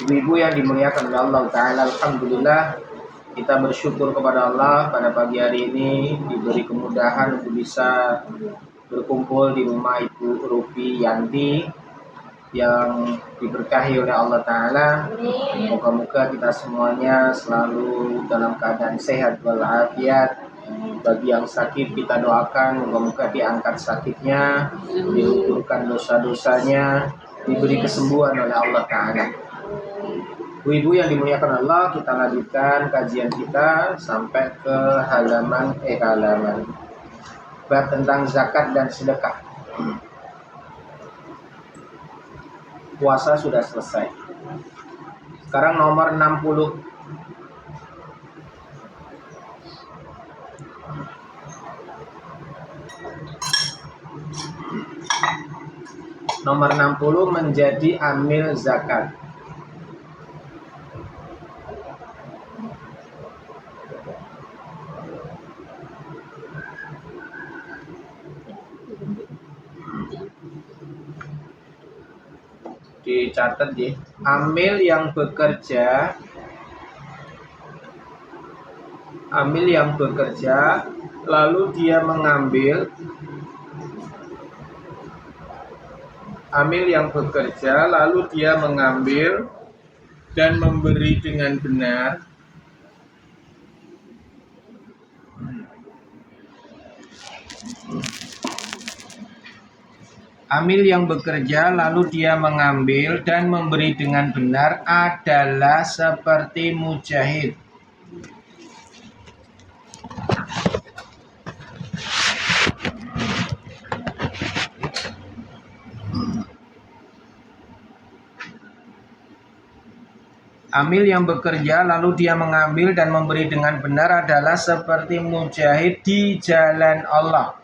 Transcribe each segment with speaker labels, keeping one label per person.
Speaker 1: Ibu-ibu yang dimuliakan oleh Allah Ta'ala, alhamdulillah kita bersyukur kepada Allah pada pagi hari ini diberi kemudahan untuk bisa berkumpul di rumah Ibu Rupi Yanti yang diberkahi oleh Allah Ta'ala. Moga-moga kita semuanya selalu dalam keadaan sehat walafiat. Bagi yang sakit kita doakan moga-moga diangkat sakitnya, diluputkan dosa-dosanya, diberi kesembuhan oleh Allah Ta'ala. Ibu-ibu yang dimuliakan Allah, kita lanjutkan kajian kita sampai ke halaman bab tentang zakat dan sedekah. Puasa sudah selesai. Sekarang nomor 60. Nomor 60 menjadi amil zakat. Dicatat ya, amil yang bekerja lalu dia mengambil dan memberi dengan benar. Amil yang bekerja lalu dia mengambil dan memberi dengan benar adalah seperti mujahid. Amil yang bekerja lalu dia mengambil dan memberi dengan benar adalah seperti mujahid di jalan Allah,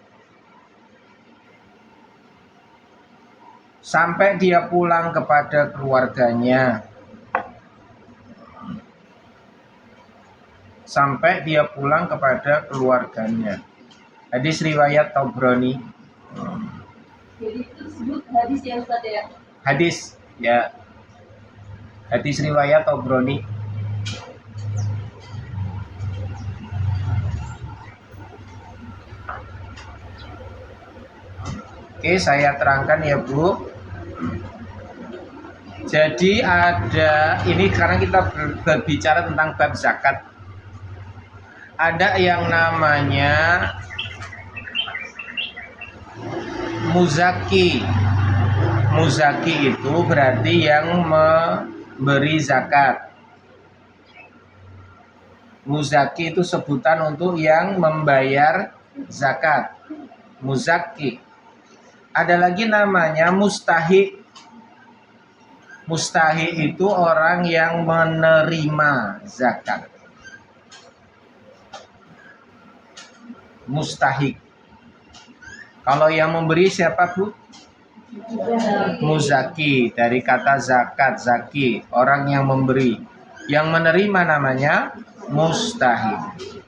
Speaker 1: sampai dia pulang kepada keluarganya. Hadis riwayat Tabrani.
Speaker 2: Jadi itu disebut hadis ya Ustaz ya?
Speaker 1: Hadis ya. Hadis riwayat Tabrani. Oke, saya terangkan ya Bu. Jadi ada, ini sekarang kita berbicara tentang bab zakat. Ada yang namanya muzaki. Muzaki itu berarti yang memberi zakat. Muzaki itu sebutan untuk yang membayar zakat. Muzaki. Ada lagi namanya mustahiq. Mustahiq itu orang yang menerima zakat. Mustahiq. Kalau yang memberi siapa Bu? Muzaki, dari kata zakat, zaki, orang yang memberi. Yang menerima namanya mustahiq.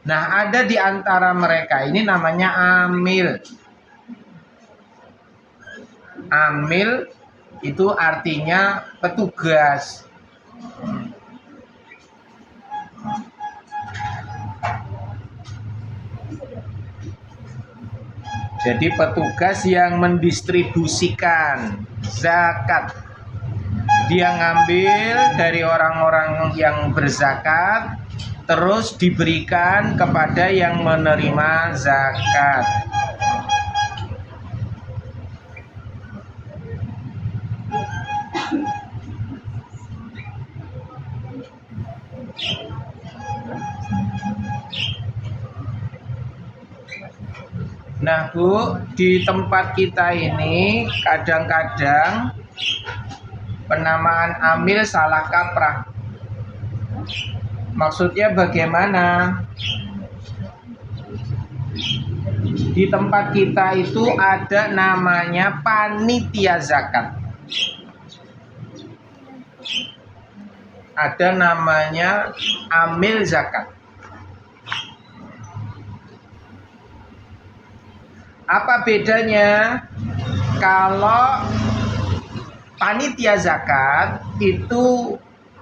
Speaker 1: Nah, ada di antara mereka ini namanya amil. Amil itu artinya petugas. Jadi petugas yang mendistribusikan zakat. Dia ngambil dari orang-orang yang berzakat, terus diberikan kepada yang menerima zakat. Nah Bu, di tempat kita ini kadang-kadang penamaan amil salah kaprah. Maksudnya bagaimana? Di tempat kita itu ada namanya panitia zakat. Ada namanya amil zakat. Apa bedanya? Kalau panitia zakat itu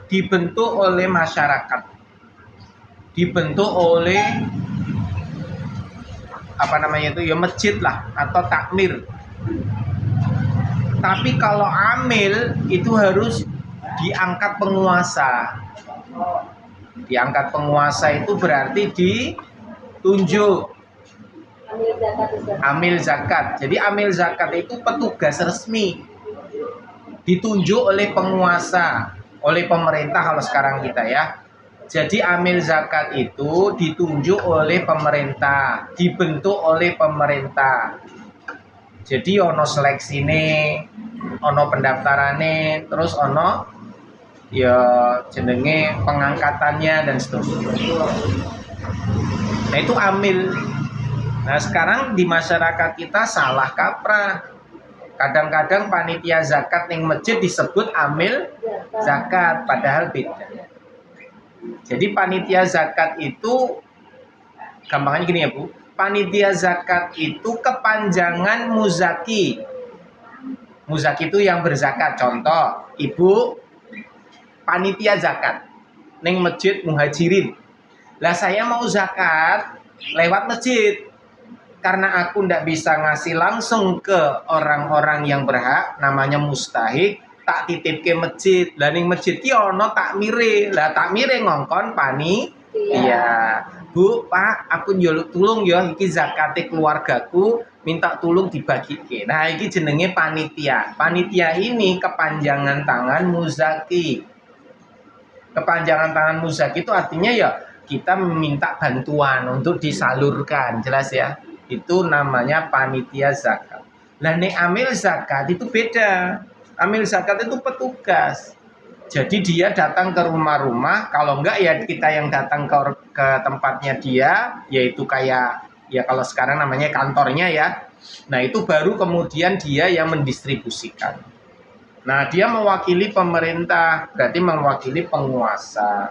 Speaker 1: dibentuk oleh masyarakat, dibentuk oleh apa namanya itu ya masjid lah atau takmir. Tapi kalau amil itu harus diangkat penguasa. Diangkat penguasa itu berarti ditunjuk amil zakat. Jadi amil zakat itu petugas resmi, ditunjuk oleh penguasa, oleh pemerintah kalau sekarang kita ya. Jadi amil zakat itu ditunjuk oleh pemerintah, dibentuk oleh pemerintah. Jadi ono seleksi ini, ono pendaftarannya, terus ono ya jenenge pengangkatannya dan seterusnya. Nah itu amil. Nah sekarang di masyarakat kita salah kaprah. Kadang-kadang panitia zakat yang masjid disebut amil zakat, padahal beda. Jadi panitia zakat itu gampangnya gini ya Bu. Panitia zakat itu kepanjangan muzaki. Muzaki itu yang berzakat. Contoh, Ibu panitia zakat neng masjid Muhajirin. Lah saya mau zakat lewat masjid. Karena aku ndak bisa ngasih langsung ke orang-orang yang berhak, namanya mustahik, tak titip ke masjid. Lah ning masjid ki ono takmire. Lah takmire ngongkon iya. Bu, Pak, aku njaluk tulung ya iki zakate keluargaku, minta tulung dibagike. Nah, iki jenenge panitia. Panitia ini kepanjangan tangan muzaki. Kepanjangan tangan muzaki itu artinya ya kita meminta bantuan untuk disalurkan, jelas ya. Itu namanya panitia zakat. Lah nek amil zakat itu beda. Amil zakat itu petugas. Jadi dia datang ke rumah-rumah, kalau enggak ya kita yang datang ke tempatnya dia, yaitu kayak ya kalau sekarang namanya kantornya ya. Nah, itu baru kemudian dia yang mendistribusikan. Nah, dia mewakili pemerintah, berarti mewakili penguasa.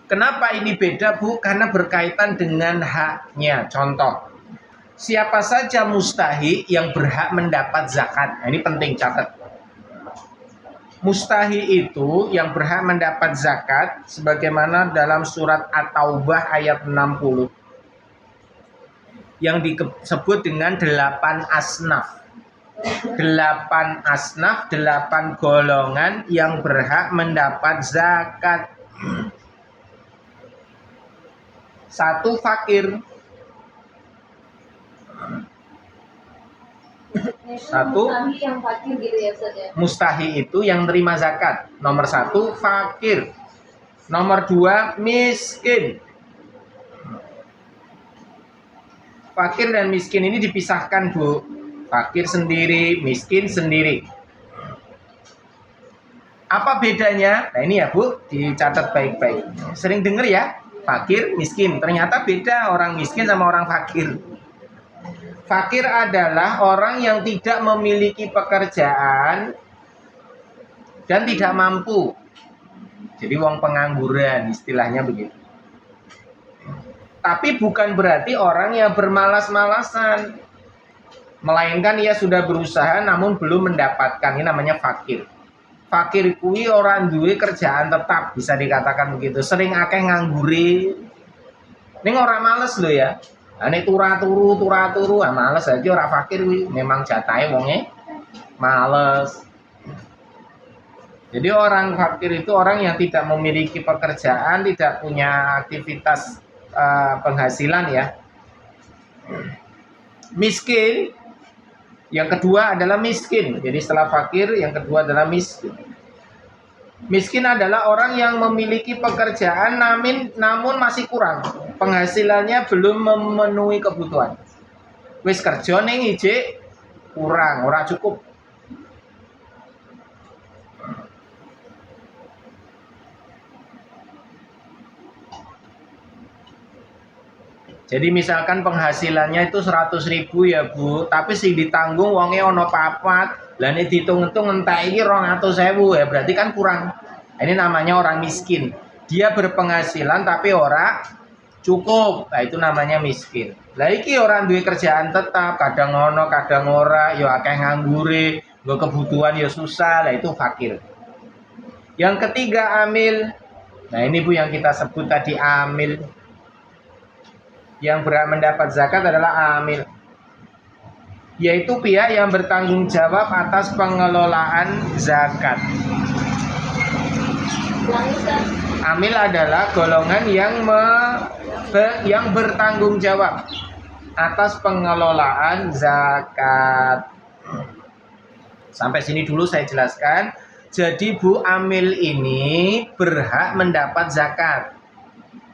Speaker 1: Kenapa ini beda, Bu? Karena berkaitan dengan haknya. Contoh, siapa saja mustahi yang berhak mendapat zakat. Nah, ini penting catat. Mustahi itu yang berhak mendapat zakat sebagaimana dalam surat At-Taubah ayat 60 yang disebut dengan 8 asnaf. 8 asnaf, 8 golongan yang berhak mendapat zakat. 1 fakir. 1
Speaker 2: yang fakir gitu ya Ustaz ya.
Speaker 1: Mustahi itu yang terima zakat. Nomor 1 fakir. Nomor 2 miskin. Fakir dan miskin ini dipisahkan, Bu. Fakir sendiri, miskin sendiri. Apa bedanya? Nah ini ya Bu, dicatat baik-baik. Sering dengar ya, fakir, miskin. Ternyata beda orang miskin sama orang fakir. Fakir adalah orang yang tidak memiliki pekerjaan dan tidak mampu. Jadi wong pengangguran, istilahnya begitu. Tapi bukan berarti orang yang bermalas-malasan. Melainkan ia sudah berusaha namun belum mendapatkan. Ini namanya fakir. Fakir kuwi orang duwe kerjaan tetap, bisa dikatakan begitu. Sering akeh ngangguri. Ning ora males lho ya. Ane turu, males aja orang fakir kuwi. Memang jatahe wonge males. Jadi orang fakir itu orang yang tidak memiliki pekerjaan, tidak punya aktivitas penghasilan ya. Miskin, yang kedua adalah miskin. Jadi setelah fakir, yang kedua adalah miskin. Miskin adalah orang yang memiliki pekerjaan namun masih kurang. Penghasilannya belum memenuhi kebutuhan. Wis kerja ning ijik kurang, ora cukup. Jadi misalkan penghasilannya itu 100.000 ya Bu, tapi sing ditanggung wonge ono papat, lah nek dihitung-hitung entek iki 200.000 ya berarti kan kurang. Ini namanya orang miskin. Dia berpenghasilan tapi ora cukup. Nah itu namanya miskin. Lah iki orang duwe kerjaan tetap, kadang ono, kadang ora, ya akeh nganggure, Gue kebutuhan ya susah, lah itu fakir. Yang ketiga amil. Nah ini Bu yang kita sebut tadi amil. Yang berhak mendapat zakat adalah amil, yaitu pihak yang bertanggung jawab atas pengelolaan zakat. Amil adalah golongan yang bertanggung jawab atas pengelolaan zakat. Sampai sini dulu saya jelaskan. Jadi Bu, amil ini berhak mendapat zakat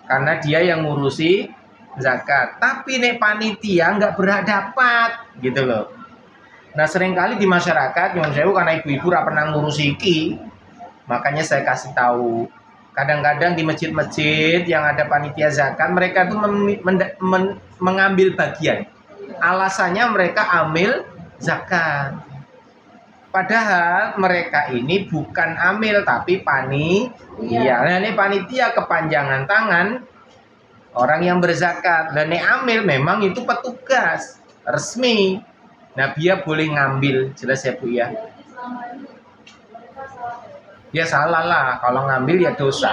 Speaker 1: karena dia yang ngurusi zakat. Tapi nek panitia nggak berhak dapat, gitu loh. Nah seringkali di masyarakat, yang saya karena ibu-ibu ra pernah ngurus iki, makanya saya kasih tahu. Kadang-kadang di masjid-masjid yang ada panitia zakat, mereka tuh mengambil bagian. Alasannya mereka amil zakat. Padahal mereka ini bukan amil tapi panitia. Nah ini panitia kepanjangan tangan orang yang berzakat. Dan ini amil memang itu petugas resmi. Nah dia boleh ngambil, jelas ya Bu ya. Ya salah lah, kalau ngambil ya dosa.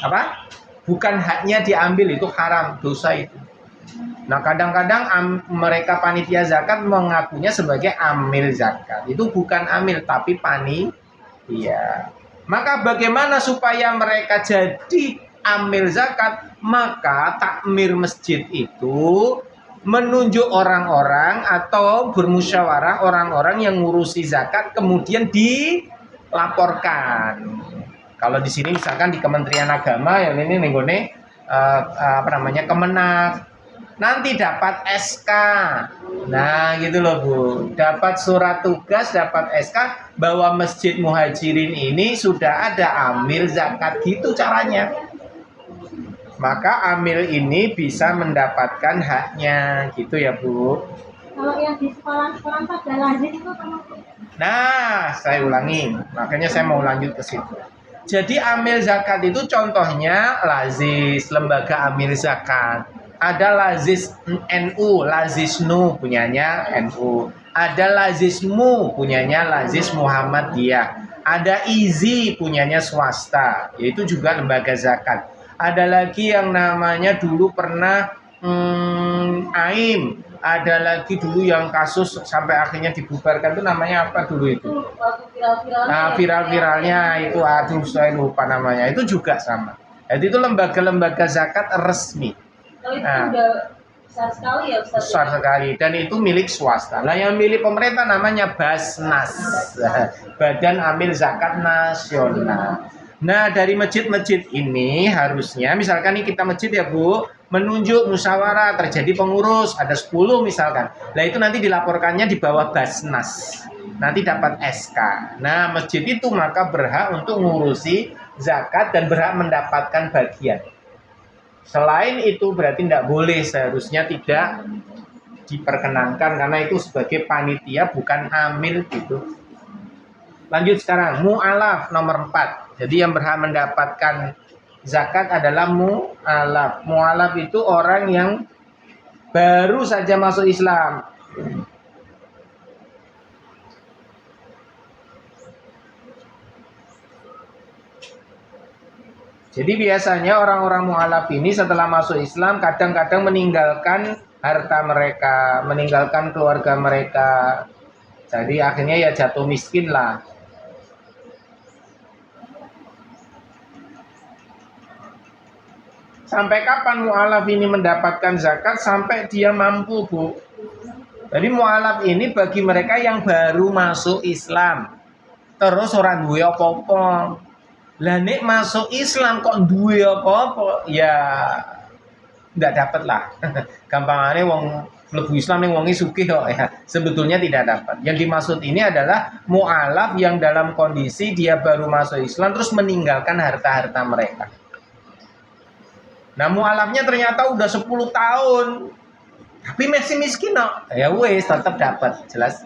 Speaker 1: Apa? Bukan haknya diambil, itu haram, dosa itu. Nah kadang-kadang mereka panitia zakat mengakunya sebagai amil zakat. Itu bukan amil tapi panitia. Maka bagaimana supaya mereka jadi amil zakat? Maka takmir masjid itu menunjuk orang-orang atau bermusyawarah orang-orang yang ngurusi zakat kemudian dilaporkan. Kalau di sini misalkan di Kementerian Agama yang ini nenggone Kemenak, nanti dapat SK. Nah gitu loh Bu, dapat surat tugas, dapat SK bahwa Masjid Muhajirin ini sudah ada amil zakat, gitu caranya. Maka amil ini bisa mendapatkan haknya, gitu ya Bu.
Speaker 2: Kalau yang di sekolah-sekolah pada lazim itu termasuk.
Speaker 1: Nah, saya ulangi, makanya saya mau lanjut ke situ. Jadi amil zakat itu contohnya lazis, lembaga amil zakat. Ada lazis NU, lazisnu punyanya NU. Ada lazismu punyanya lazis Muhammadiyah. Ada IZI punyanya swasta, yaitu juga lembaga zakat. Ada lagi yang namanya dulu pernah AIM. Ada lagi dulu yang kasus sampai akhirnya dibubarkan itu namanya apa dulu itu? Nah, viral-viralnya itu aduh saya lupa namanya. Itu juga sama. Jadi itu lembaga-lembaga zakat resmi.
Speaker 2: Nah, itu udah besar sekali ya Ustaz.
Speaker 1: Besar sekali dan itu milik swasta. Nah, yang milik pemerintah namanya Basnas. Badan Amil Zakat Nasional. Nah, dari masjid-masjid ini harusnya misalkan nih kita masjid ya Bu, menunjuk musyawarah, terjadi pengurus, ada 10 misalkan. Nah, itu nanti dilaporkannya di bawah Basnas. Nanti dapat SK. Nah, masjid itu maka berhak untuk ngurusi zakat dan berhak mendapatkan bagian. Selain itu berarti tidak boleh, seharusnya tidak diperkenankan karena itu sebagai panitia bukan amil gitu. Lanjut sekarang, mu'alaf nomor 4. Jadi yang berhak mendapatkan zakat adalah mu'alaf. Mu'alaf itu orang yang baru saja masuk Islam. Jadi biasanya orang-orang mu'alaf ini setelah masuk Islam kadang-kadang meninggalkan harta mereka, meninggalkan keluarga mereka. Jadi akhirnya ya jatuh miskin lah. Sampai kapan mu'alaf ini mendapatkan zakat? Sampai dia mampu Bu. Jadi mu'alaf ini bagi mereka yang baru masuk Islam. Terus orang duwe apa-apa. Lah nek masuk Islam kok duwe apa-apa, ya nggak dapat lah. Gampangane wong mlebu Islam ning wonge sugih kok ya. Sebetulnya tidak dapat. Yang dimaksud ini adalah mu'alaf yang dalam kondisi dia baru masuk Islam terus meninggalkan harta-harta mereka. Nah mu'alafnya ternyata udah 10 tahun. Tapi masih miskin kok. Ya wes tetap dapat, jelas.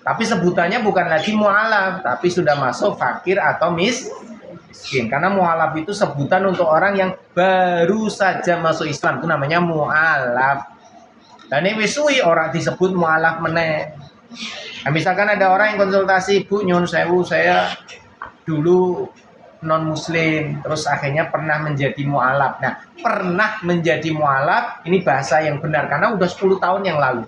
Speaker 1: Tapi sebutannya bukan lagi mu'alaf, tapi sudah masuk fakir atau miskin. Karena mu'alaf itu sebutan untuk orang yang baru saja masuk Islam, itu namanya mu'alaf. Dan ini wis suwi orang disebut mu'alaf meneh. Nah, misalkan ada orang yang konsultasi, Bu nyun sewu, saya dulu non muslim terus akhirnya pernah menjadi mualaf. Nah, pernah menjadi mualaf ini bahasa yang benar karena udah 10 tahun yang lalu.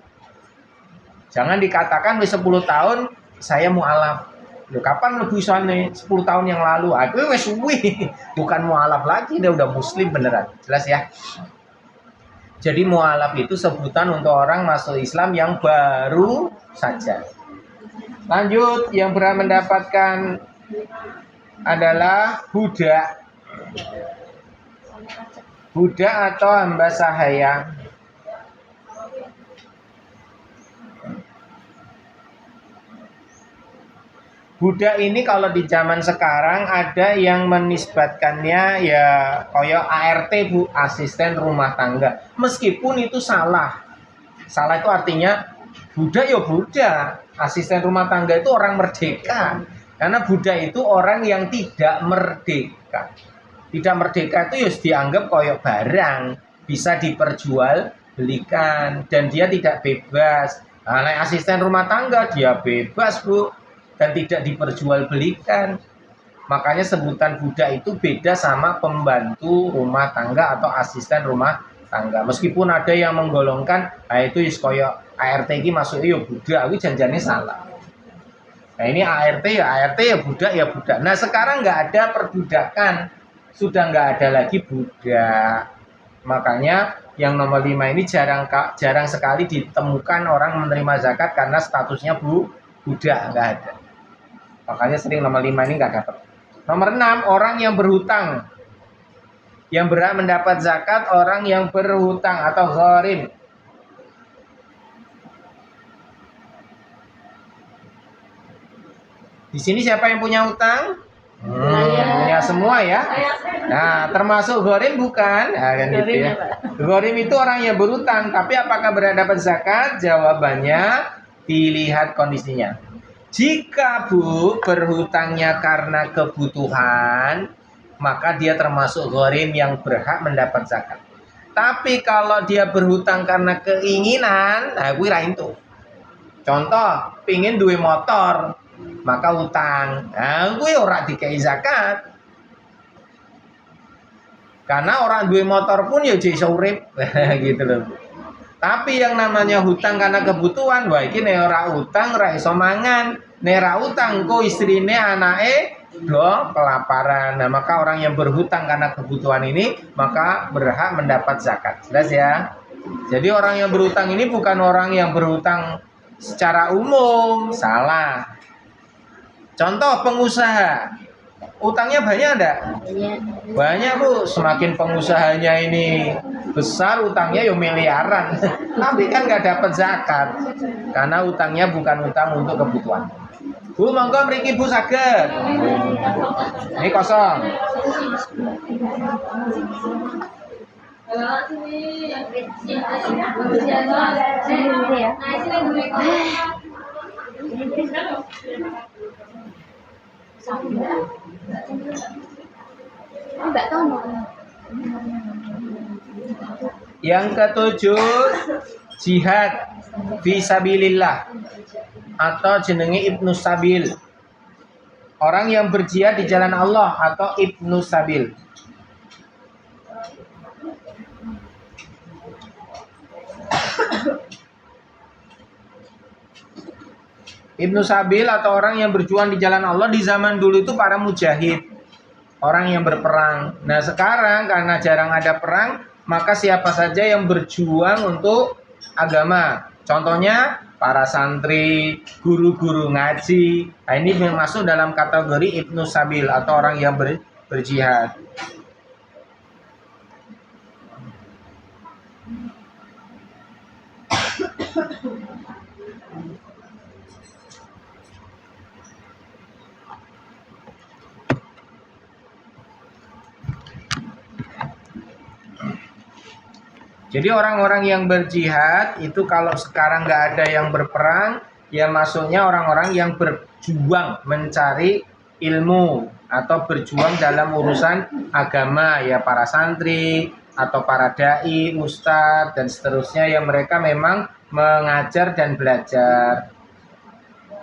Speaker 1: Jangan dikatakan wis 10 tahun saya mualaf. Loh, kapan lebih sana 10 tahun yang lalu? Aku wis suwi, bukan mualaf lagi, dia udah muslim beneran. Jelas ya? Jadi mualaf itu sebutan untuk orang masuk Islam yang baru saja. Lanjut, yang berhak mendapatkan adalah budak. Budak atau hamba sahaya. Budak ini kalau di zaman sekarang ada yang menisbatkannya ya koyo ART, Bu, asisten rumah tangga. Meskipun itu salah. Salah itu artinya budak ya budak. Asisten rumah tangga itu orang merdeka. Karena budak itu orang yang tidak merdeka. Tidak merdeka itu ya dianggap koyo barang, bisa diperjualbelikan dan dia tidak bebas. Nah, asisten rumah tangga dia bebas, Bu, dan tidak diperjualbelikan. Makanya sebutan budak itu beda sama pembantu rumah tangga atau asisten rumah tangga. Meskipun ada yang menggolongkan, nah itu koyo ART ini masuk ya budak, itu janjane salah. Nah ini ART ya budak ya budak. Nah sekarang nggak ada perbudakan, sudah nggak ada lagi budak. Makanya yang nomor 5 ini jarang sekali ditemukan orang menerima zakat karena statusnya budak, nggak ada. Makanya sering nomor 5 ini nggak dapat. Nomor 6, orang yang berhutang. Yang berhak mendapat zakat orang yang berhutang atau gharim. Di sini siapa yang punya hutang? Punya semua ya. Nah, termasuk gharim bukan? Nah, kan gitu ya. Gharim itu orang yang berhutang, tapi apakah berhak dapat zakat? Jawabannya dilihat kondisinya. Jika Bu berhutangnya karena kebutuhan, maka dia termasuk gharim yang berhak mendapat zakat. Tapi kalau dia berhutang karena keinginan, nah gue ra itu. Contoh, pingin duwe motor, maka hutang. Nah, gue ora dikei zakat. Karena orang duwe motor pun ya iso urip gitu loh. Tapi yang namanya hutang karena kebutuhan, wah iki nek ora utang ora iso mangan. Nek ora utang kok istrine anake do kelaparan. Nah, maka orang yang berhutang karena kebutuhan ini maka berhak mendapat zakat. Jelas ya? Jadi orang yang berhutang ini bukan orang yang berhutang secara umum, salah. Contoh pengusaha. Utangnya banyak enggak? Banyak, Bu. Semakin pengusahanya ini besar, utangnya ya miliaran. Tapi kan nggak dapat zakat. Karena utangnya bukan utang untuk kebutuhan. Bu, monggo mriki Bu saged. Ini kosong. Yang ketujuh, jihad fisabilillah atau jenenge Ibnu Sabil. Orang yang berjihad di jalan Allah atau Ibnu Sabil. Ibnu Sabil atau orang yang berjuang di jalan Allah di zaman dulu itu para mujahid, orang yang berperang. Nah sekarang karena jarang ada perang, maka siapa saja yang berjuang untuk agama. Contohnya para santri, guru-guru ngaji. Nah ini masuk dalam kategori Ibnu Sabil atau orang yang berjihad. Jadi orang-orang yang berjihad itu kalau sekarang nggak ada yang berperang, ya masuknya orang-orang yang berjuang mencari ilmu atau berjuang dalam urusan agama, ya para santri atau para dai, ustadz dan seterusnya yang mereka memang mengajar dan belajar.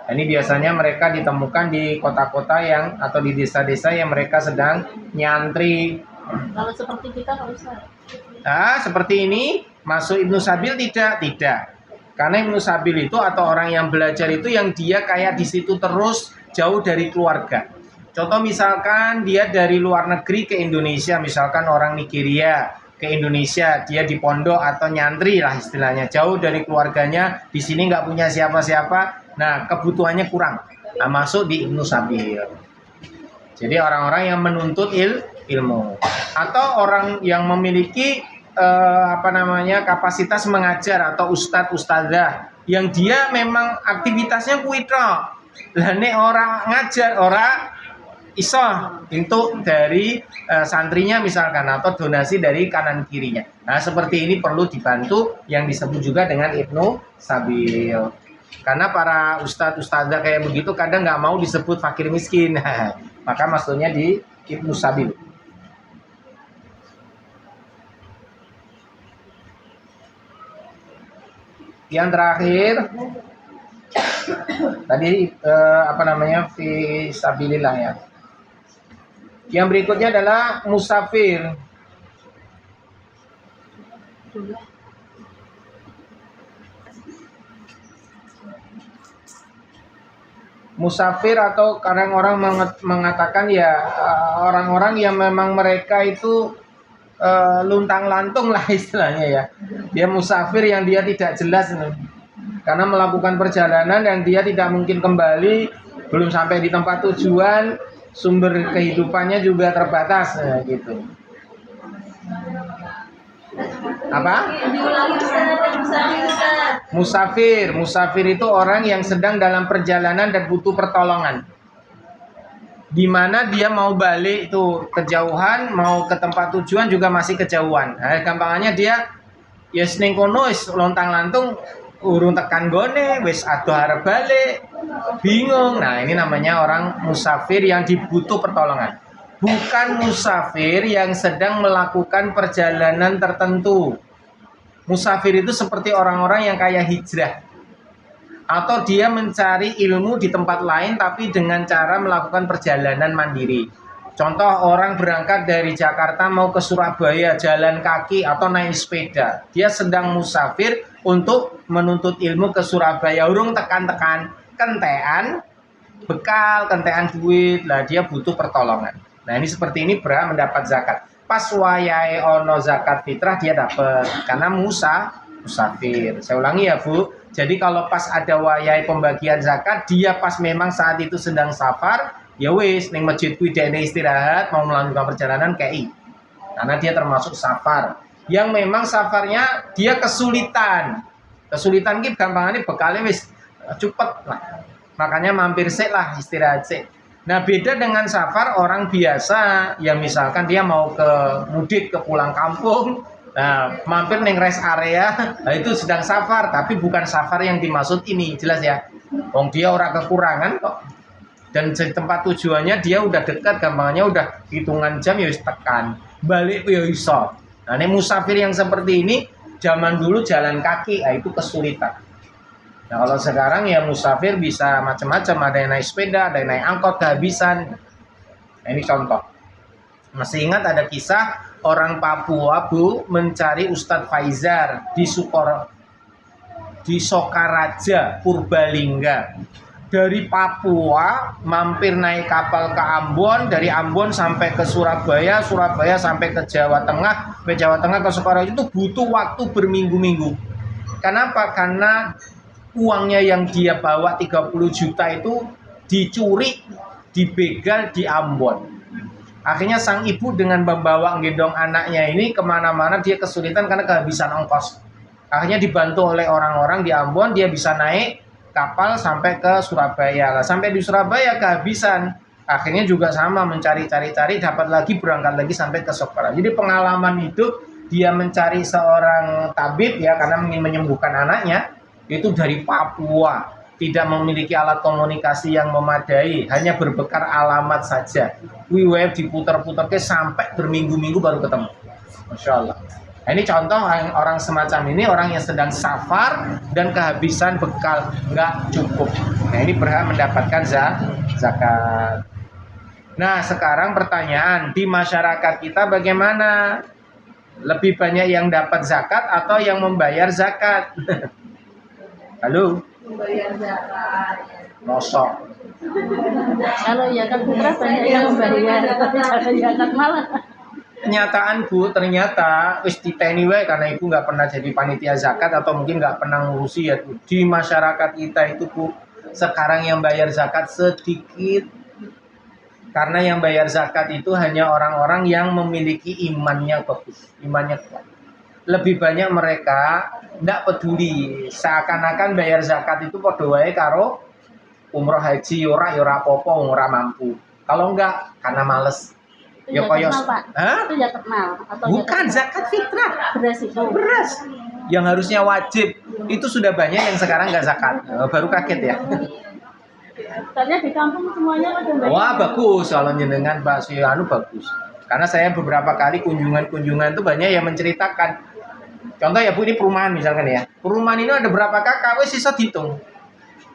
Speaker 1: Ini biasanya mereka ditemukan di kota-kota yang atau di desa-desa yang mereka sedang nyantri.
Speaker 2: Kalau seperti kita nggak usah.
Speaker 1: Nah, seperti ini masuk Ibnu Sabil tidak. Karena Ibnu Sabil itu atau orang yang belajar itu yang dia kayak di situ terus jauh dari keluarga. Contoh misalkan dia dari luar negeri ke Indonesia, misalkan orang Nigeria ke Indonesia, dia di pondok atau nyantri lah istilahnya, jauh dari keluarganya, di sini nggak punya siapa-siapa, nah kebutuhannya kurang, nah masuk di Ibnu Sabil. Jadi orang-orang yang menuntut ilmu atau orang yang memiliki kapasitas mengajar atau ustadz ustadzah yang dia memang aktivitasnya kuitro, lah nek orang ngajar orang iso untuk dari santrinya misalkan atau donasi dari kanan kirinya. Nah seperti ini perlu dibantu yang disebut juga dengan Ibnu Sabil. Karena para ustadz ustadzah kayak begitu kadang nggak mau disebut fakir miskin, maka maksudnya di Ibnu Sabil. Yang terakhir tadi fi sabilillah ya. Yang berikutnya adalah musafir. Musafir atau kadang orang mengatakan ya orang-orang yang memang mereka itu luntang-lantung lah istilahnya ya. Dia musafir yang dia tidak jelas karena melakukan perjalanan dan dia tidak mungkin kembali, belum sampai di tempat tujuan, sumber kehidupannya juga terbatas gitu. Apa? Musafir itu orang yang sedang dalam perjalanan dan butuh pertolongan. Di mana dia mau balik itu kejauhan, mau ke tempat tujuan juga masih kejauhan. Nah, gampangannya dia ya ning kono wis lontang-lantung urung tekan gone, wis ado arep balik, bingung. Nah, ini namanya orang musafir yang dibutuh pertolongan. Bukan musafir yang sedang melakukan perjalanan tertentu. Musafir itu seperti orang-orang yang kayak hijrah. Atau dia mencari ilmu di tempat lain tapi dengan cara melakukan perjalanan mandiri. Contoh orang berangkat dari Jakarta mau ke Surabaya jalan kaki atau naik sepeda. Dia sedang musafir untuk menuntut ilmu ke Surabaya. Urung tekan-tekan kentean bekal, kentean duit. Lah dia butuh pertolongan. Nah ini seperti ini berhak mendapat zakat. Pas wayahe ono zakat fitrah dia dapat karena musafir. Saya ulangi ya Bu. Jadi kalau pas ada wayai pembagian zakat, dia pas memang saat itu sedang safar, ya wis ning masjid kuwi dene istirahat mau melanjutkan perjalanan KI. Karena dia termasuk safar. Yang memang safarnya dia kesulitan. Kesulitan ki gampangane bekale wis cepet lah. Makanya mampir sik lah istirahat sik. Nah, beda dengan safar orang biasa yang misalkan dia mau ke mudik ke pulang kampung. Nah, mampir neng rest area, nah itu sedang safar, tapi bukan safar yang dimaksud ini, jelas ya. Wong dia orang kekurangan kok. Dan di tempat tujuannya dia udah dekat, gampangnya udah hitungan jam ya wis tekan. Balik ya iso. Nah, ini musafir yang seperti ini zaman dulu jalan kaki, nah itu kesulitan. Nah, kalau sekarang ya musafir bisa macam-macam, ada yang naik sepeda, ada yang naik angkot kehabisan. Nah, ini contoh. Masih ingat ada kisah orang Papua Bu mencari Ustadz Faizar di Sokaraja Purbalingga. Dari Papua mampir naik kapal ke Ambon, dari Ambon sampai ke Surabaya, Surabaya sampai ke Jawa Tengah, ke Jawa Tengah ke Sokaraja itu butuh waktu berminggu-minggu. Kenapa? Karena uangnya yang dia bawa 30 juta itu dicuri, dibegal di Ambon. Akhirnya sang ibu dengan membawa gendong anaknya ini kemana-mana dia kesulitan karena kehabisan ongkos. Akhirnya dibantu oleh orang-orang di Ambon, dia bisa naik kapal sampai ke Surabaya. Lah, sampai di Surabaya kehabisan. Akhirnya juga sama mencari-cari-cari, dapat lagi berangkat lagi sampai ke Sokara. Jadi pengalaman hidup dia mencari seorang tabib ya karena ingin menyembuhkan anaknya itu dari Papua. Tidak memiliki alat komunikasi yang memadai, hanya berbekal alamat saja. WeWeb diputar-putar sampai berminggu-minggu baru ketemu. Masya Allah. Nah, ini contoh orang semacam ini, orang yang sedang safar dan kehabisan bekal, nggak cukup. Nah, ini berhak mendapatkan zakat. Nah, sekarang pertanyaan, di masyarakat kita bagaimana? Lebih banyak yang dapat zakat atau yang membayar zakat? Halo?
Speaker 2: Membayar zakat.
Speaker 1: Mosok.
Speaker 2: Kalau zakat fitrah banyak yang membayar, tapi kalau zakat malah.
Speaker 1: Kenyataan Bu, ternyata wis diteni wae karena ibu nggak pernah jadi panitia zakat atau mungkin nggak pernah ngurusi ya Bu. Di masyarakat kita itu Bu, sekarang yang bayar zakat sedikit. Karena yang bayar zakat itu hanya orang-orang yang memiliki imannya bagus, imannya kuat. Lebih banyak mereka tidak peduli, seakan-akan bayar zakat itu padha wae karo umroh haji, ora apa-apa, ora mampu. Kalau enggak karena males.
Speaker 2: Ya
Speaker 1: koyos.
Speaker 2: Pak. Itu zakat mal atau
Speaker 1: bukan zakat fitrah.
Speaker 2: Beras itu.
Speaker 1: Beras. Yang harusnya wajib. Itu sudah banyak yang sekarang nggak zakat. Baru kaget ya.
Speaker 2: Ternyata di kampung semuanya ada bayar.
Speaker 1: Wah, bagus kalau jenengan Pak Suyanu bagus. Karena saya beberapa kali kunjungan itu banyak yang menceritakan. Contoh ya Bu, ini perumahan misalkan ya. Perumahan ini ada berapa kakak, wes sisa dihitung.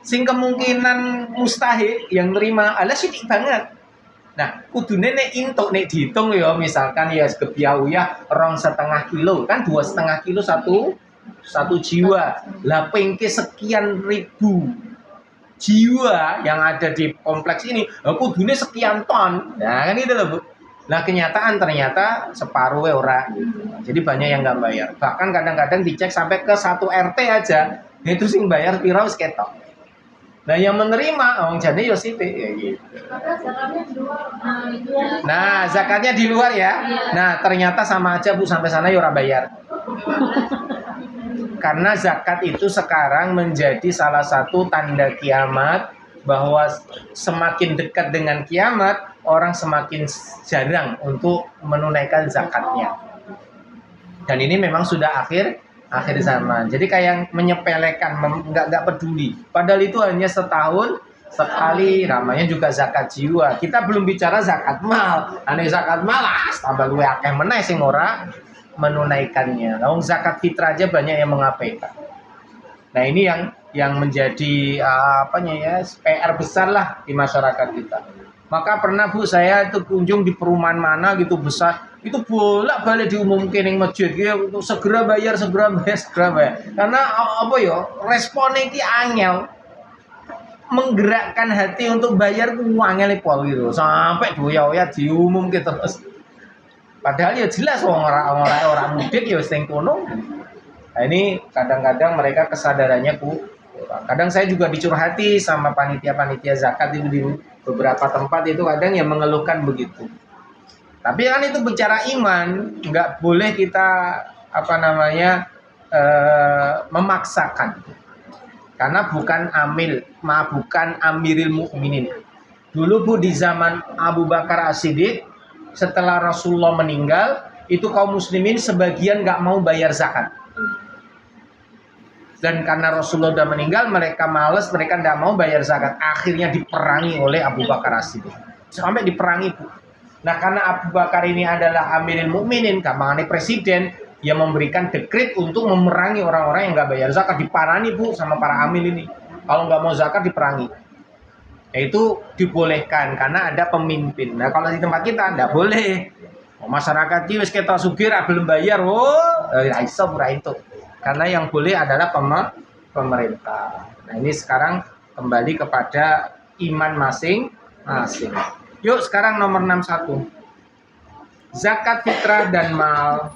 Speaker 1: Sing kemungkinan mustahil yang nerima ala sidik banget. Nah, kudune nek intok nek dihitung ya misalkan ya kebiau ya 2,5 kilo kan 2,5 kilo satu jiwa. Lah pengke sekian ribu jiwa yang ada di kompleks ini, kudune sekian ton. Nah, kan itu loh Bu. Nah, kenyataan ternyata separuh ora gitu. Jadi banyak yang nggak bayar. Bahkan kadang-kadang dicek sampai ke 1 RT aja. Itu sing bayar pira wis ketok. Nah, yang menerima wong jane yo sithik ya gitu. Nah, zakatnya di luar ya. Nah, ternyata sama aja Bu, sampai sana ya ora bayar. Karena zakat itu sekarang menjadi salah satu tanda kiamat, bahwa semakin dekat dengan kiamat, orang semakin jarang untuk menunaikan zakatnya. Dan ini memang sudah akhir zaman. Jadi kayak menyepelekan, nggak peduli. Padahal itu hanya setahun sekali, namanya juga zakat jiwa. Kita belum bicara zakat mal. Ane zakat mal, tambah luwe akeh meneh sing ora menunaikannya. Nah, zakat fitrah aja banyak yang mengabaikan. Nah, ini yang menjadi PR besar lah di masyarakat kita. Maka pernah Bu, saya itu kunjung di perumahan mana gitu besar, itu bolak-balik diumumkan yang masjid gitu, untuk segera bayar. Karena responnya ki angel, menggerakkan hati untuk bayar ku angel pol gitu. Sampai doya-doya diumumkan terus. Padahal ya jelas orang mudik ya sing kono. Nah, ini kadang-kadang mereka kesadarannya kadang saya juga dicurhati sama panitia zakat itu di beberapa tempat, itu kadang yang mengeluhkan begitu. Tapi kan itu bicara iman, nggak boleh kita memaksakan. Karena bukan amiril mukminin. Dulu Bu, di zaman Abu Bakar As-Siddiq, setelah Rasulullah meninggal, itu kaum muslimin sebagian nggak mau bayar zakat. Dan karena Rasulullah sudah meninggal, mereka malas, mereka tidak mau bayar zakat. Akhirnya diperangi oleh Abu Bakar As-Siddiq. Sampai diperangi Bu. Nah, karena Abu Bakar ini adalah Amirul Mukminin, kamane presiden, yang memberikan dekret untuk memerangi orang-orang yang nggak bayar zakat. Diparani Bu sama para amil ini. Kalau nggak mau zakat diperangi. Nah, itu dibolehkan karena ada pemimpin. Nah, kalau di tempat kita tidak boleh. Masyarakat ini wis ketok sugih belum bayar. Iso ora itu. Karena yang boleh adalah pemerintah. Nah, ini sekarang kembali kepada iman masing-masing. Yuk sekarang nomor 61. Zakat fitrah dan mal.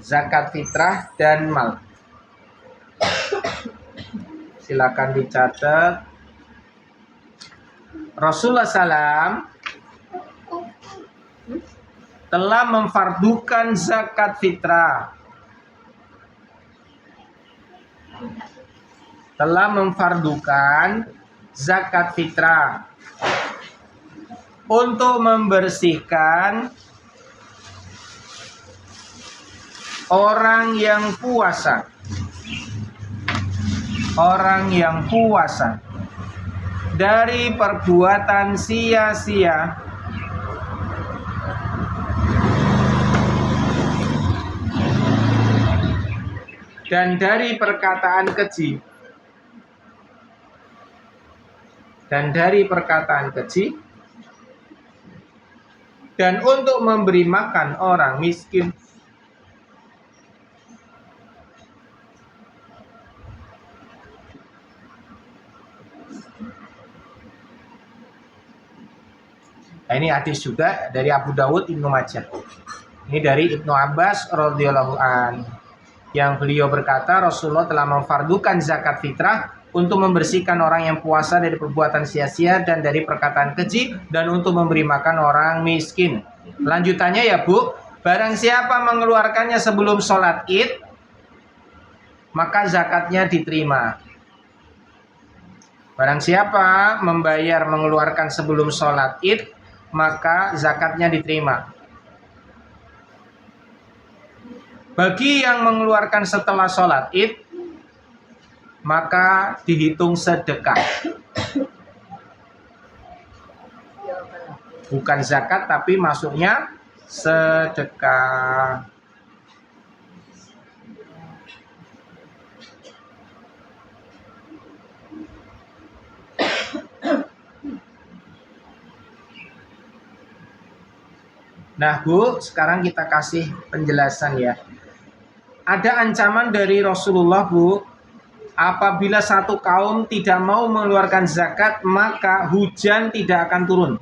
Speaker 1: Zakat fitrah dan mal. Silakan dicatat. Rasulullah SAW telah memfardukan zakat fitrah. Telah memfardukan zakat fitrah untuk membersihkan orang yang puasa. Orang yang puasa dari perbuatan sia-sia dan dari perkataan keji. Dan dari perkataan keji, dan untuk memberi makan orang miskin. Nah, ini hadis juga dari Abu Dawud, Ibnu Majah. Ini dari Ibnu Abbas radhiyallahu an, yang beliau berkata Rasulullah telah memfardukan zakat fitrah untuk membersihkan orang yang puasa dari perbuatan sia-sia dan dari perkataan keji, dan untuk memberi makan orang miskin. Lanjutannya ya Bu, barang siapa mengeluarkannya sebelum sholat id, maka zakatnya diterima. Barang siapa membayar mengeluarkan sebelum sholat id, maka zakatnya diterima. Bagi yang mengeluarkan setelah sholat id, maka dihitung sedekah. Bukan zakat, tapi masuknya sedekah. Nah Bu, sekarang kita kasih penjelasan ya. Ada ancaman dari Rasulullah Bu, apabila satu kaum tidak mau mengeluarkan zakat, maka hujan tidak akan turun.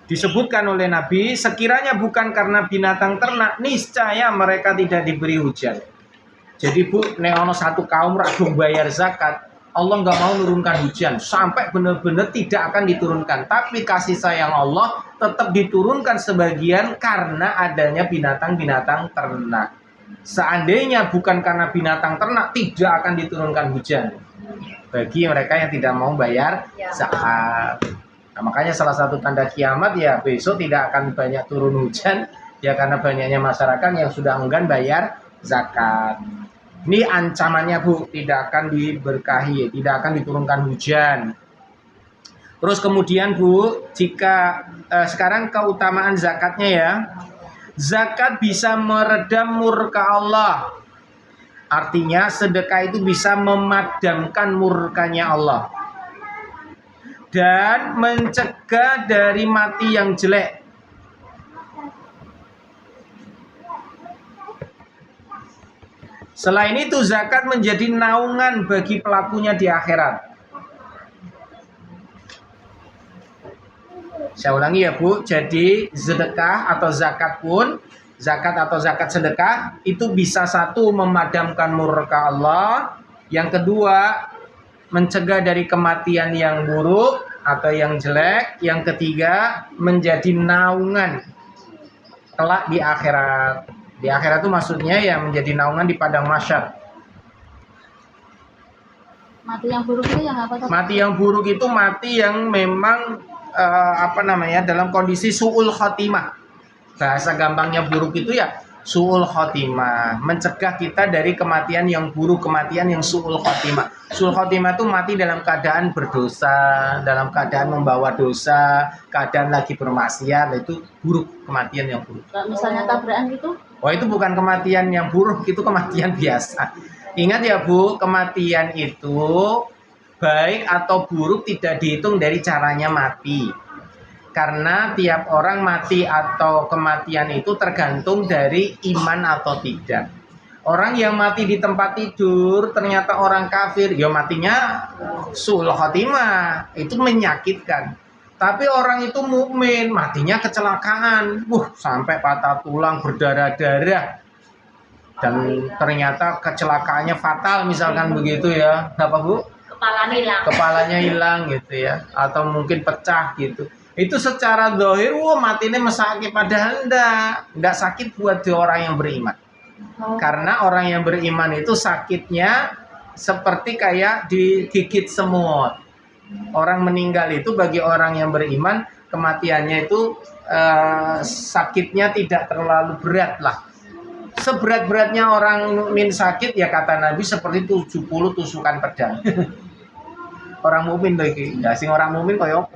Speaker 1: Disebutkan oleh Nabi, sekiranya bukan karena binatang ternak, niscaya mereka tidak diberi hujan. Jadi Bu, nek ono satu kaum ragu bayar zakat, Allah nggak mau menurunkan hujan sampai benar-benar tidak akan diturunkan. Tapi kasih sayang Allah tetap diturunkan sebagian karena adanya binatang-binatang ternak. Seandainya bukan karena binatang ternak, tidak akan diturunkan hujan bagi mereka yang tidak mau bayar zakat. Nah, makanya salah satu tanda kiamat ya besok tidak akan banyak turun hujan ya, karena banyaknya masyarakat yang sudah enggan bayar zakat. Ini ancamannya Bu, tidak akan diberkahi, tidak akan diturunkan hujan. Terus kemudian Bu, jika sekarang keutamaan zakatnya ya, zakat bisa meredam murka Allah. Artinya sedekah itu bisa memadamkan murkanya Allah dan mencegah dari mati yang jelek. Selain itu zakat menjadi naungan bagi pelakunya di akhirat. Saya ulangi ya Bu, jadi sedekah atau zakat pun, zakat atau zakat sedekah itu bisa satu memadamkan murka Allah, yang kedua mencegah dari kematian yang buruk atau yang jelek, yang ketiga menjadi naungan kelak di akhirat. Di akhirat itu maksudnya ya menjadi naungan di padang mahsyar.
Speaker 2: Mati yang buruk itu yang apa?
Speaker 1: Mati yang buruk itu mati yang memang dalam kondisi su'ul khotimah. Bahasa gampangnya buruk itu ya su'ul khotimah, mencegah kita dari kematian yang buruk, kematian yang su'ul khotimah. Su'ul khotimah itu mati dalam keadaan berdosa, dalam keadaan membawa dosa, keadaan lagi bermaksiat, itu buruk, kematian yang buruk.
Speaker 2: Kalau misalnya tabrakan gitu?
Speaker 1: Oh, itu bukan kematian yang buruk, itu kematian biasa. Ingat ya Bu, kematian itu baik atau buruk tidak dihitung dari caranya mati. Karena tiap orang mati atau kematian itu tergantung dari iman atau tidak. Orang yang mati di tempat tidur ternyata orang kafir, ya matinya su'ul khotimah, itu menyakitkan. Tapi orang itu mukmin, matinya kecelakaan, sampai patah tulang, berdarah-darah, dan ternyata kecelakaannya fatal, misalkan begitu ya, apa Bu? Kepalanya hilang gitu ya, atau mungkin pecah gitu. Itu secara zahir, matinya mesakit, padahal enggak sakit buat orang yang beriman. Karena orang yang beriman itu sakitnya seperti kayak digigit semut. Orang meninggal itu bagi orang yang beriman, kematiannya itu sakitnya tidak terlalu berat lah. Seberat-beratnya orang mukmin sakit ya kata Nabi seperti 70 tusukan pedang. Orang mukmin lagi, ya sing orang mukmin koyo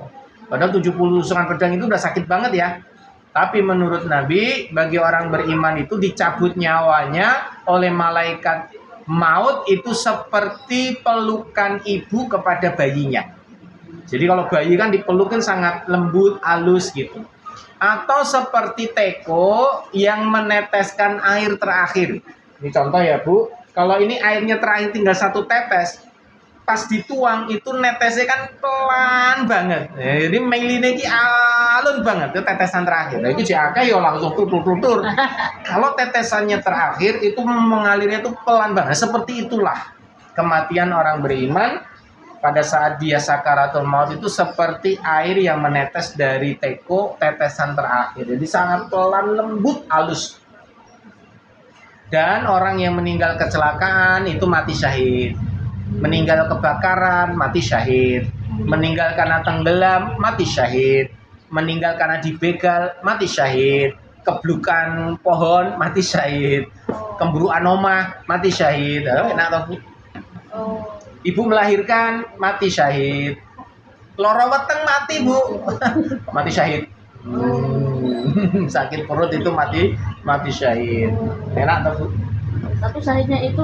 Speaker 1: apa? Padahal 70 tusukan pedang itu udah sakit banget ya. Tapi menurut Nabi, bagi orang beriman itu dicabut nyawanya oleh malaikat maut itu seperti pelukan ibu kepada bayinya. Jadi kalau bayi kan dipeluk kan sangat lembut, halus gitu. Atau seperti teko yang meneteskan air terakhir. Ini contoh ya Bu, kalau ini airnya terakhir tinggal 1 tetes, pas dituang itu netesnya kan pelan banget. Jadi meline iki alun banget itu tetesan terakhir. Nah itu jaka ya langsung tur. Kalau tetesannya terakhir itu mengalirnya itu pelan banget. Seperti itulah kematian orang beriman pada saat dia sakaratul maut itu seperti air yang menetes dari teko tetesan terakhir. Jadi sangat pelan, lembut, halus. Dan orang yang meninggal kecelakaan itu mati syahid. Meninggal kebakaran, mati syahid. Meninggal karena tenggelam, mati syahid. Meninggal karena dibegal, mati syahid. Keblukan pohon, mati syahid. Kemburu anomah, mati syahid. Enak toh, Bu? Ibu melahirkan, mati syahid. Loro weteng mati, Bu. Mati syahid. Sakit perut itu mati syahid. Enak toh, Bu?
Speaker 2: Tapi syahidnya itu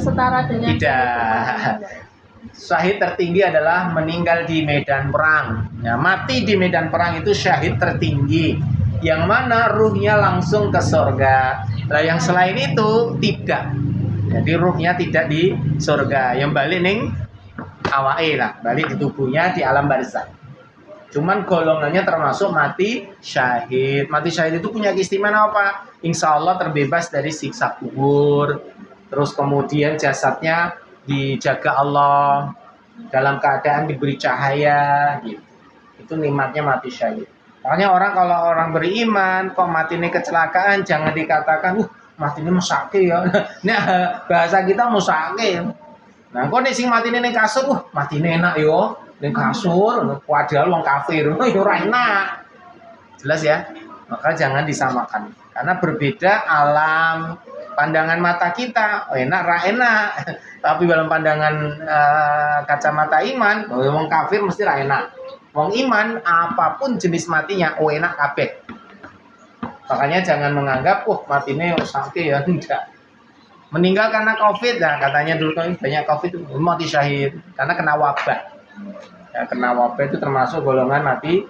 Speaker 2: setara dengan
Speaker 1: Tidak. Syahid tertinggi adalah meninggal di medan perang. Ya, mati di medan perang itu syahid tertinggi. Yang mana ruhnya langsung ke surga. Nah, yang selain itu tidak. Jadi ruhnya tidak di surga. Yang balik ning awake lah, balik di tubuhnya di alam barzakh. Cuman golongannya termasuk mati syahid. Mati syahid itu punya keistimewaan apa? Insya Allah terbebas dari siksa kubur. Terus kemudian jasadnya dijaga Allah dalam keadaan diberi cahaya. Gitu. Itu nikmatnya mati syahid. Makanya kalau orang beriman kok mati ini kecelakaan jangan dikatakan, mati ini mesake ya. Nah bahasa kita mesake. Nah kok nih sing mati ini kasur, mati ini enak yo. Ning kasur, padahal wong kafir, yo ora enak. Jelas ya? Maka jangan disamakan. Karena berbeda alam pandangan mata kita, enak ra enak. Tapi dalam pandangan kacamata iman, wong kafir mesti ra enak. Wong iman apapun jenis matinya, enak kabeh. Makanya jangan menganggap, matinya sakit ya, enggak. Meninggal karena Covid, nah katanya dulu kan banyak Covid mati syahid karena kena wabah. Ya, kena wabah itu termasuk golongan mati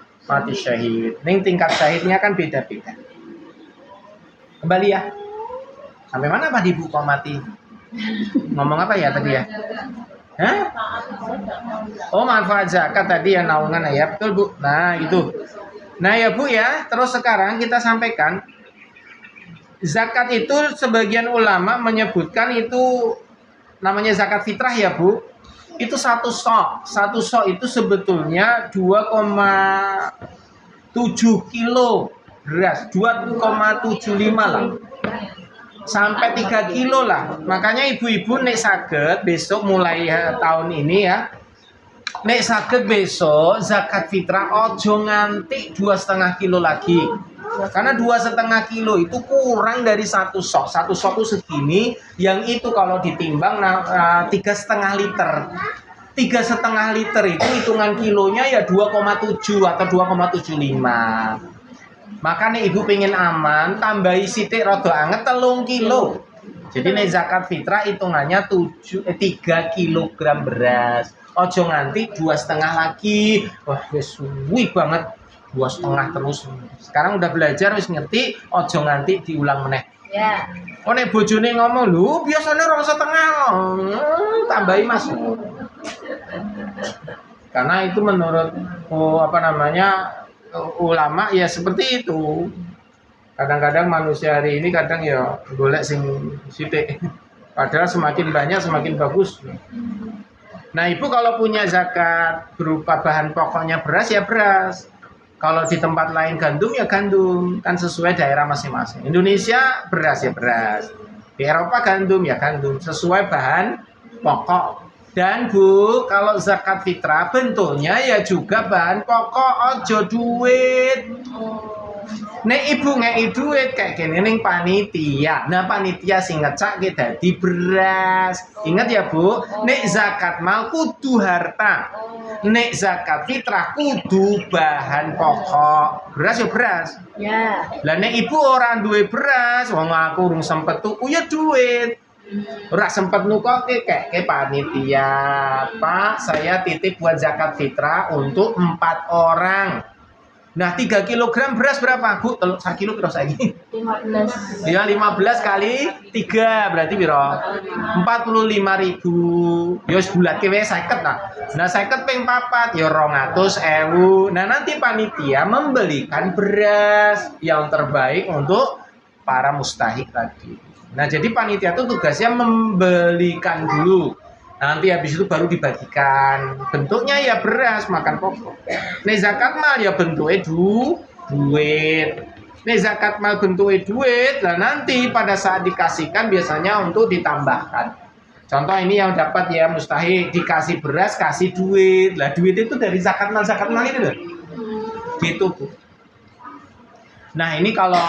Speaker 1: syahid. Ning tingkat syahidnya kan beda-beda. Kembali ya. Sampai mana Pak Ibu kok mati? Ngomong apa ya tadi ya? Hah? Oh, manfaat zakat tadi ya naungan ya. Betul Bu. Nah, itu. Nah, ya Bu ya, terus sekarang kita sampaikan zakat itu sebagian ulama menyebutkan itu namanya zakat fitrah ya Bu. Itu satu sok itu sebetulnya 2,7 kilo beras, 2,75 lah. Sampai 3 kilo lah. Makanya ibu-ibu nek saged besok mulai tahun ini ya. Nek saged besok zakat fitrah ojo nganti 2,5 kilo lagi. Karena 2,5 kilo itu kurang dari satu sok. Satu sok itu segini, yang itu kalau ditimbang 3,5 liter. 3,5 liter itu hitungan kilonya ya 2,7 atau 2,75. Makanya ibu pengen aman, tambahi sithik rada anget 3 kilo. Jadi nek zakat fitrah hitungannya 3 kilogram beras. Ojo nganti 2,5 lagi. Wah, wis suwi banget. 2,5 terus. Sekarang udah belajar wis ngerti, ojo nganti diulang meneh.
Speaker 2: Ya.
Speaker 1: Oh nek bojone ngomong, "Lho, biasanya 2,5." Tambahi Mas. Karena itu menurut ulama ya seperti itu. Kadang-kadang manusia hari ini kadang ya golek sing sithik. Padahal semakin banyak semakin bagus. Nah, Ibu kalau punya zakat berupa bahan pokoknya beras ya beras. Kalau di tempat lain gandum ya gandum, kan sesuai daerah masing-masing. Indonesia beras ya beras. Di Eropa gandum ya gandum, sesuai bahan pokok. Dan Bu, kalau zakat fitrah bentuknya ya juga bahan pokok, ojo duit. Nek ibu ngeki duit kayak gini ning panitia. Nah panitia sing ngecake dadi beras. Ingat ya Bu, nek zakat mal kudu harta. Nek zakat fitrah kudu bahan pokok. Beras ya beras.
Speaker 2: Ya.
Speaker 1: Lah nek ibu orang duwe beras, wong aku urung sempet tuku ya duit. Ora sempet nukoke kayak panitia. Pak, saya titip buat zakat fitrah untuk 4 orang. Nah, 3 kilogram beras berapa, Bu? 1 kilo berapa saiki?
Speaker 2: 15.
Speaker 1: Ya, 15 kali 3 berarti piro? 45.000. Ya wis bulatke wae 50 nah. Nah, 50 ping 4 ya 200.000. Nah, nanti panitia membelikan beras yang terbaik untuk para mustahik tadi. Nah, jadi panitia itu tugasnya membelikan dulu. Nanti habis itu baru dibagikan. Bentuknya ya beras, makan pokok. Nek zakat mal ya bentuknya duit. Nek zakat mal bentuknya duit, lah nanti pada saat dikasihkan biasanya untuk ditambahkan. Contoh ini yang dapat ya mustahik dikasih beras, kasih duit. Lah duit itu dari zakat mal itu loh. Gitu, Bu. Nah ini kalau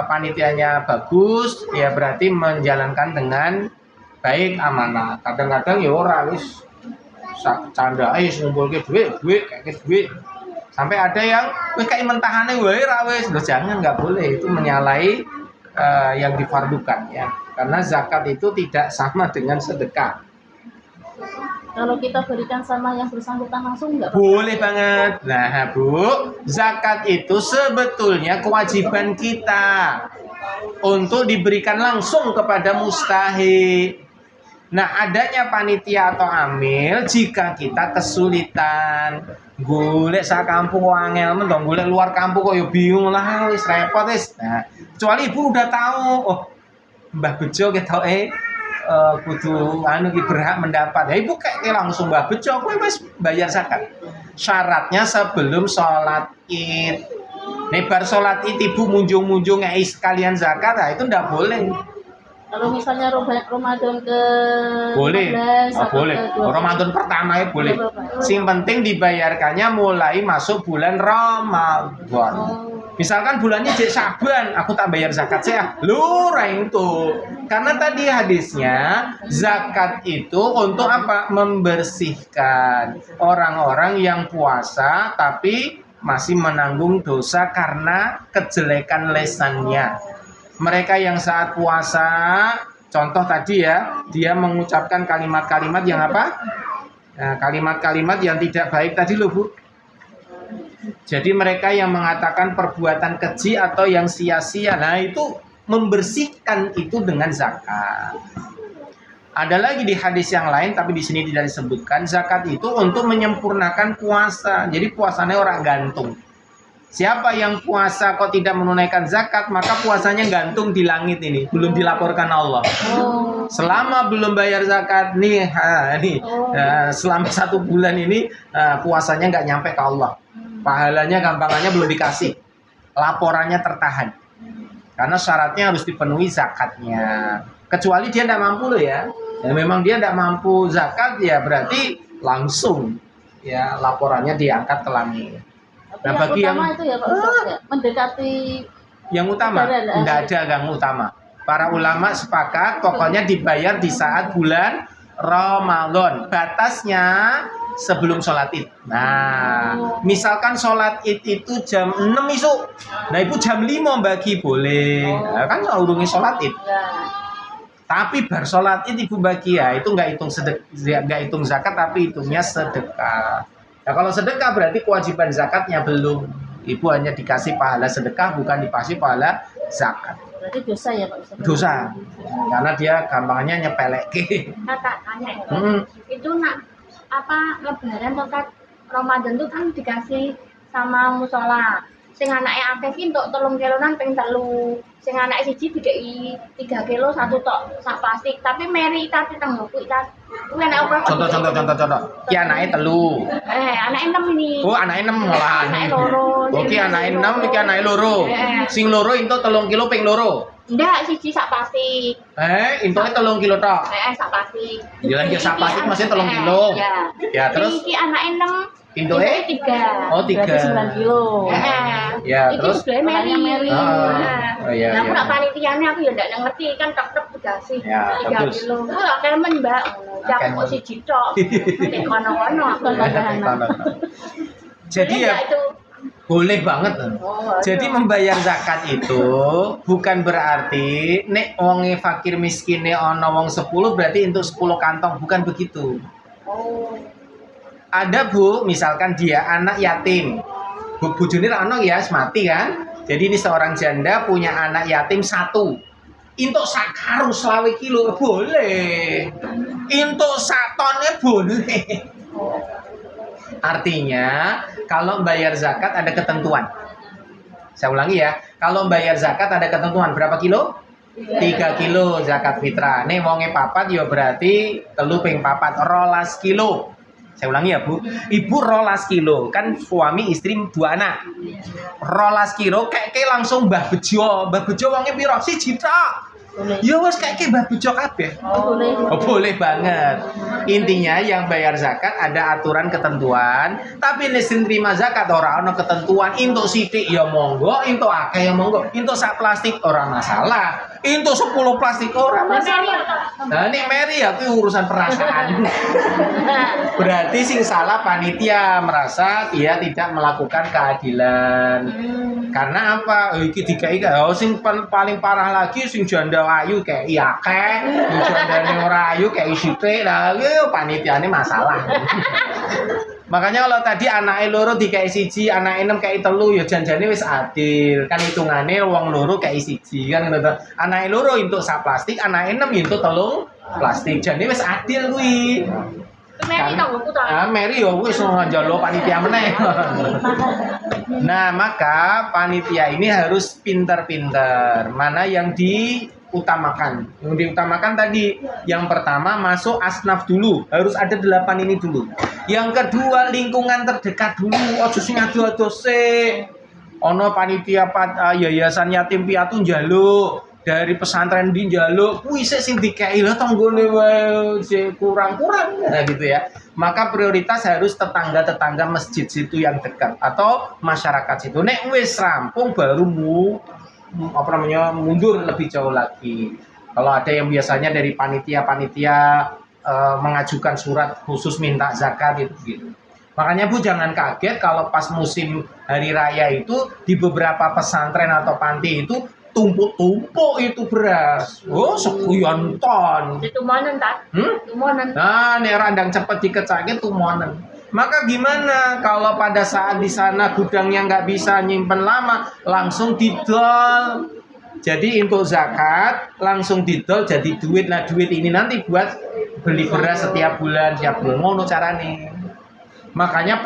Speaker 1: panitianya bagus, ya berarti menjalankan dengan baik amanah. Kadang-kadang ya ora wis canda ngumpulke duit kayak duit. Sampai ada yang wis kayak mentahane wae ra wis. Loh jangan, nggak boleh, itu menyalahi yang difardukan ya. Karena zakat itu tidak sama dengan sedekah.
Speaker 2: Kalau kita berikan sama yang bersangkutan langsung nggak apa-apa?
Speaker 1: Boleh banget. Nah, Bu, zakat itu sebetulnya kewajiban kita untuk diberikan langsung kepada mustahik. Nah, adanya panitia atau amil jika kita kesulitan golek sak kampung angel men dong, golek luar kampung kok ya bingung lah, wis repot wis. Nah, kecuali Ibu udah tahu, oh Mbah Bejo ketoke kudu ki berhak mendapat. Ya Ibu kayak langsung Mbah Bejo kowe wis bayar zakat. Syaratnya sebelum sholat Id. Nek bar sholat Id Ibu munjung-munjung ngei sekalian zakat, nah itu ndak boleh.
Speaker 2: Kalau misalnya Ramadan ke
Speaker 1: Boleh,
Speaker 2: 15 atau
Speaker 1: boleh.
Speaker 2: ke 12.
Speaker 1: Ramadan pertama ya boleh. Sing penting dibayarkannya mulai masuk bulan Ramadan. Misalkan bulannya jadi Syaban, aku tak bayar zakat saya. Lu itu. Karena tadi hadisnya zakat itu untuk apa? Membersihkan orang-orang yang puasa tapi masih menanggung dosa karena kejelekan lesannya. Mereka yang saat puasa, contoh tadi ya, dia mengucapkan kalimat-kalimat yang apa? Nah, kalimat-kalimat yang tidak baik tadi loh, Bu. Jadi mereka yang mengatakan perbuatan keji atau yang sia-sia, nah itu membersihkan itu dengan zakat. Ada lagi di hadis yang lain, tapi di sini tidak disebutkan, zakat itu untuk menyempurnakan puasa. Jadi puasanya orang gantung. Siapa yang puasa kok tidak menunaikan zakat, maka puasanya gantung di langit ini, belum dilaporkan Allah. Selama belum bayar zakat nih, selama 1 bulan ini puasanya nggak nyampe ke Allah. Pahalanya gampangannya belum dikasih, laporannya tertahan. Karena syaratnya harus dipenuhi zakatnya. Kecuali dia tidak mampu loh ya. Ya memang dia tidak mampu zakat ya berarti langsung ya laporannya diangkat ke langit. Nah,
Speaker 2: yang
Speaker 1: bagi
Speaker 2: utama
Speaker 1: yang
Speaker 2: itu ya Pak Ustaz ya, mendekati
Speaker 1: yang utama, tidak ada yang utama. Para ulama sepakat pokoknya dibayar di saat bulan Ramadan. Batasnya sebelum sholat Id. Nah, misalkan sholat Id itu jam 6 isuk. Nah, Ibu jam 5 bagi boleh. Nah, kan urungi sholat Id. Tapi bar sholat Id Ibu bagi ya, itu nggak hitung zakat tapi hitungnya sedekah. Nah, kalau sedekah berarti kewajiban zakatnya belum. Ibu hanya dikasih pahala sedekah, bukan dikasih pahala zakat.
Speaker 2: Berarti dosa ya Pak Ustaz?
Speaker 1: Dosa. Karena dia gampangnya nyepelek.
Speaker 3: Tanya itu nak apa lebaran atau Ramadan tuh kan dikasih sama musola. Sing anake akeh ki entuk 3 kilonan ping 3. Sing anake siji dikei 3 kilo 1 tok sak plastik. Tapi meri tadi tenggo kuwi kuwi anak apa?
Speaker 1: Contoh. Ki anake 3.
Speaker 3: Anake 6 ini.
Speaker 1: Oh, anake 6 malah.
Speaker 3: Anake 2.
Speaker 1: Oke, anake 6 iki anake 2. Sing loro entuk 3 kilo ping 2.
Speaker 3: Ndak siji sak plastik.
Speaker 1: Entuke 3 kilo tok.
Speaker 3: Sak plastik.
Speaker 1: Jalan ke sak plastik masih 3 kilo.
Speaker 3: Ya.
Speaker 1: Ya, terus
Speaker 3: iki anake 6
Speaker 1: Pintu
Speaker 3: tiga.
Speaker 1: Oh, 3.
Speaker 2: Berarti 9 kilo.
Speaker 1: Ya,
Speaker 3: Iki
Speaker 1: terus
Speaker 3: sebelah Mary.
Speaker 2: Makanya Mary.
Speaker 1: Oh, iya,
Speaker 3: Nah, aku
Speaker 1: iya.
Speaker 3: nak panitiane aku ya ndak ngerti kan tok dikasih
Speaker 1: Ya,
Speaker 3: 3
Speaker 1: bagus.
Speaker 3: kilo. Wah, kemen Mbak. Cak
Speaker 1: Kemen.
Speaker 3: kok siji tok. Nek kono-kono aku
Speaker 1: Jadi ya
Speaker 3: itu.
Speaker 1: boleh banget.
Speaker 3: Oh,
Speaker 1: Jadi membayar zakat itu bukan berarti nek wonge fakir miskin ono wong 10 berarti untuk 10 kantong, bukan begitu.
Speaker 3: Oh.
Speaker 1: Ada Bu, misalkan dia anak yatim. Bojone ra ono ya, mati kan. Jadi ini seorang janda punya anak yatim 1. Untuk sakaru 20 kilo boleh. Untuk satone boleh. Artinya kalau bayar zakat ada ketentuan. Saya ulangi ya, kalau bayar zakat ada ketentuan berapa kilo? 3 kilo zakat fitrah. Nih wonge papat ya berarti telu ping papat 12 kilo. Saya ulangi ya Bu, ibu 12 kilo, kan suami istri 2 anak. 12 kilo kayak langsung Mbah Bejo wonge piro? Siji tok.
Speaker 2: Boleh.
Speaker 1: Ya wes kayak Mbah Bejo kabeh.
Speaker 2: Boleh.
Speaker 1: Oh, boleh banget. Intinya yang bayar zakat ada aturan ketentuan, tapi nek sing terima zakat ora ana ketentuan. Entuk sithik ya monggo, entuk akeh ya monggo. Entuk sak plastik ora masalah. Entuk 10 plastik ora masalah. Nah, nek Mary ya kuwi urusan perasaan. Berarti sing salah panitia merasa dia tidak melakukan keadilan. Karena apa? Iki dikai sing paling parah lagi sing janda ayu kayak akeh, sing jandane ora ayu kayak sithik. Lah panitiane masalah. Makanya kalau tadi anake loro dikai siji, anake 6 kayak telu ya janjane wis adil. Kan hitungane wong loro kayak siji kan ngono to. Anake loro entuk sak plastik, anake 6 entuk telung plastik. Jane wis adil kuwi.
Speaker 3: Mary tanggoku ta.
Speaker 1: Mary yo wis njaluk panitia meneh. Nah, maka panitia ini harus pintar-pintar. Mana yang diutamakan? Yang diutamakan tadi, yang pertama masuk asnaf dulu, harus ada 8 ini dulu. Yang kedua lingkungan terdekat dulu, ojo sing ado-ado sik. Ono panitia yayasan yatim piatu njaluk. Dari pesantren di njaluk kuwi sik sing dikeki lho tanggone wae sik kurang-kurang nah gitu ya. Maka prioritas harus tetangga-tetangga masjid situ yang dekat atau masyarakat situ. Nek wis rampung baru mundur lebih jauh lagi. Kalau ada yang biasanya dari panitia-panitia mengajukan surat khusus minta zakat itu gitu. Makanya Bu jangan kaget kalau pas musim hari raya itu di beberapa pesantren atau panti itu tumpuk-tumpuk itu beras. Oh, sekian ton.
Speaker 3: Itu monen ta? Monen.
Speaker 1: Nah, nek randang cepet dikecake tumonen. Maka gimana kalau pada saat di sana gudangnya nggak bisa nyimpen lama, langsung didol. Jadi untuk zakat langsung didol jadi duit. Nah, duit ini nanti buat beli beras setiap bulan, ngono carane. Makanya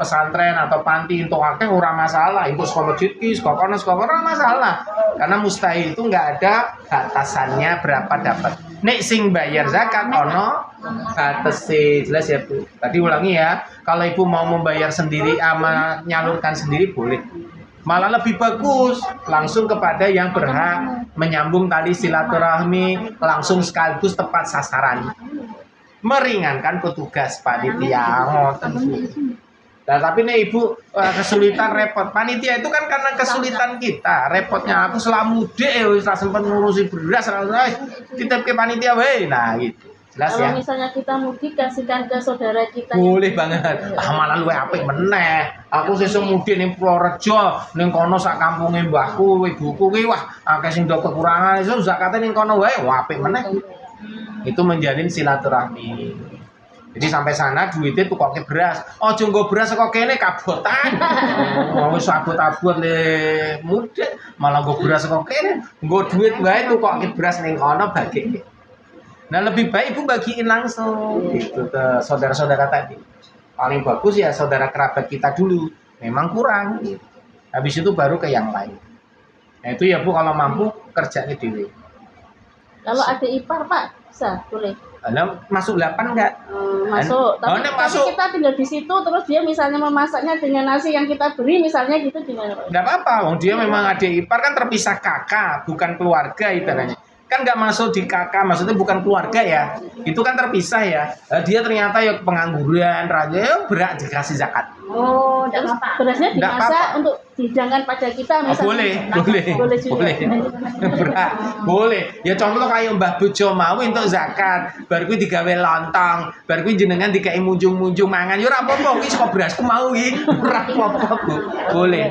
Speaker 1: pesantren atau panti untuk akeh ora masalah, itu sekolah masjid ki, sekolah ora masalah. Karena mustahil itu nggak ada batasannya berapa dapat. Nek sing bayar zakat ono batase, jelas ya Bu. Tadi ulangi ya, kalau Ibu mau membayar sendiri ama nyalurkan sendiri boleh. Malah lebih bagus langsung kepada yang berhak menyambung tali silaturahmi langsung sekaligus tepat sasaran. Meringankan petugas panitia. Nah, tapi nih Ibu kesulitan repot. Panitia itu kan karena kesulitan kita. Repotnya aku selama mudik wis ra sempat ngurusi beras, kita ke panitia wae. Nah, gitu. Jelas
Speaker 2: Kalau
Speaker 1: ya.
Speaker 2: misalnya kita mudik kasihkan ke saudara kita.
Speaker 1: Boleh banget. Malah luwe apik meneh. Aku sesuk mudik ning Purworejo, ning kono sak kampunge mbahku, ibuku kuwi wah akeh sing do kekurangan, iso zakate ning kono wae, wah apik meneh. Itu menjalin silaturahmi. Jadi sampai sana duitnya tuh kok beras. Oh jonggo beras kok kene kabotan. Oh wis abot-abot le mudik malah nggo beras kok kene. Nggo duit wae tuh kok beras ning kono bagi. Nah lebih baik Ibu bagiin langsung gitu ke saudara-saudara tadi. Paling bagus ya saudara kerabat kita dulu. Memang kurang. Habis itu baru ke yang lain. Nah itu ya Bu kalau mampu kerjanya dewe.
Speaker 2: Kalau ada ipar Pak bisa boleh.
Speaker 1: Nah, masuk 8 enggak?
Speaker 2: Masuk. Tapi,
Speaker 1: nek
Speaker 2: tapi
Speaker 1: masuk.
Speaker 2: kita tinggal di situ terus dia misalnya memasaknya dengan nasi yang kita beri misalnya gitu gimana Pak?
Speaker 1: Enggak apa-apa, wong dia memang adik ipar kan terpisah kakak, bukan keluarga ibaratnya. kan nggak masuk di kakak, maksudnya bukan keluarga ya, itu kan terpisah ya. Dia ternyata ya pengangguran, raja ya berat dikasih zakat.
Speaker 3: Oh, enggak
Speaker 2: Terus
Speaker 3: apa-apa.
Speaker 2: berasnya
Speaker 1: Nggak
Speaker 2: dimasak
Speaker 1: apa-apa.
Speaker 2: untuk dihidangkan pada kita
Speaker 1: Oh,
Speaker 2: misalnya.
Speaker 1: boleh
Speaker 2: juga.
Speaker 1: berat boleh ya, contoh kayak Mbah Bojo mau untuk zakat bar kuwi digawe lontong, bar kuwi jenengan dikai munjung-munjung mangan ya ora apa-apa, wis kok berasku mau iki ora apa-apa Bu, boleh.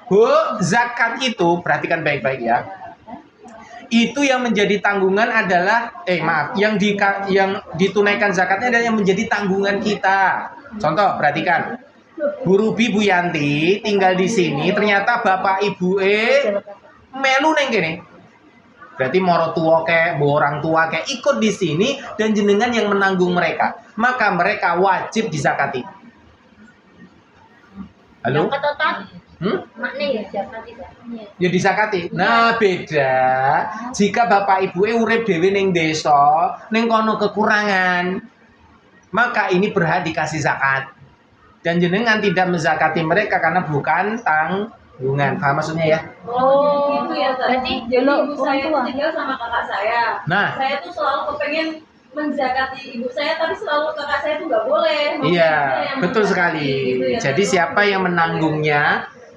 Speaker 1: Bu, zakat itu perhatikan baik-baik ya. Itu yang menjadi tanggungan adalah yang ditunaikan zakatnya adalah yang menjadi tanggungan kita. Contoh, perhatikan. Bu Ruby, Bu Yanti tinggal di sini, ternyata bapak ibu melu neng kene. Berarti moro tua kayak bu orang tua kayak ikut di sini dan jenengan yang menanggung mereka. Maka mereka wajib dizakati. Halo?
Speaker 3: Zakat total. Makne ya zakat tidak.
Speaker 1: Ya disakati. Nah, beda jika bapak ibu urip dhewe ning desa, ning kono kekurangan, maka ini berhak dikasih zakat. Dan jenengan tidak menzakati mereka karena bukan tanggungan. Paham maksudnya ya?
Speaker 3: Oh,
Speaker 4: Gitu ya,
Speaker 3: berarti
Speaker 4: jadi
Speaker 2: Dulu
Speaker 4: ibu
Speaker 2: orang
Speaker 4: saya
Speaker 2: tua.
Speaker 4: itu tinggal sama kakak saya.
Speaker 1: Nah.
Speaker 4: Saya tuh selalu kepengen menzakati ibu saya, tapi selalu kakak saya tuh nggak boleh. Maunya
Speaker 1: Iya,
Speaker 4: saya yang
Speaker 1: betul
Speaker 4: menzakati,
Speaker 1: sekali.
Speaker 4: gitu ya.
Speaker 1: Jadi siapa yang menanggungnya?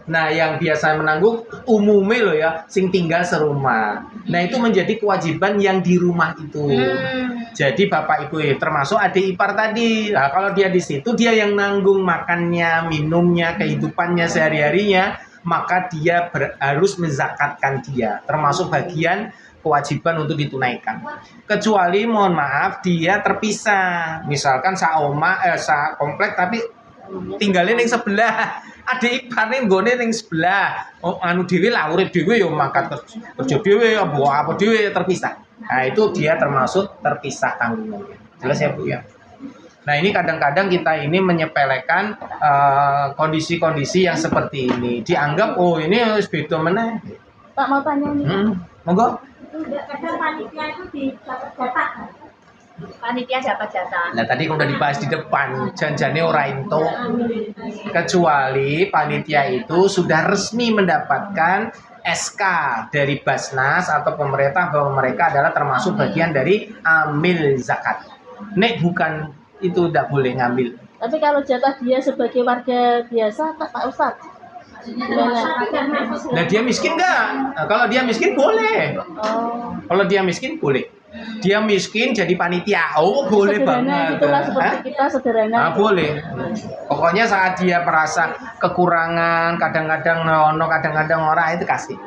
Speaker 1: Nah, yang biasa menanggung umumnya loh ya, sing tinggal serumah. Nah, itu menjadi kewajiban yang di rumah itu. Jadi bapak ibu termasuk adik ipar tadi. Nah, kalau dia di situ dia yang nanggung makannya, minumnya, kehidupannya sehari-harinya, maka dia harus menzakatkan dia. Termasuk bagian kewajiban untuk ditunaikan. Kecuali mohon maaf dia terpisah. Misalkan sa komplek tapi tinggalin yang sebelah. Adik ipare nggone ning sebelah. Oh, anu dhewe lah urip dhewe ya mangkat kerja dhewe apa dhewe terpisah. Nah, itu dia termasuk terpisah tanggungannya. Jelas ya, Bu ya. Nah, ini kadang-kadang kita ini menyepelekan kondisi-kondisi yang seperti ini. Dianggap oh ini harus beda meneh.
Speaker 2: Pak mau tanya nih.
Speaker 1: Monggo.
Speaker 4: Kadang panitia itu dicatat.
Speaker 3: Panitia dapat jatah.
Speaker 1: Nah, tadi udah dibahas di depan, janjane ora entuk. Kecuali panitia itu sudah resmi mendapatkan SK dari Basnas atau pemerintah bahwa mereka adalah termasuk bagian dari amil zakat. Nek bukan itu tidak boleh ngambil.
Speaker 2: Tapi kalau jatah dia sebagai warga biasa, Pak Ustadz.
Speaker 1: Nah, dia miskin nggak? Nah, kalau dia miskin boleh.
Speaker 2: Oh.
Speaker 1: Kalau dia miskin boleh. Dia miskin jadi panitia. Oh, boleh
Speaker 2: Sederhana
Speaker 1: banget.
Speaker 2: gitulah seperti
Speaker 1: Hah?
Speaker 2: kita sederhana.
Speaker 1: Ah, boleh. Pokoknya saat dia merasa kekurangan, kadang-kadang ono, kadang-kadang ora, itu kasih.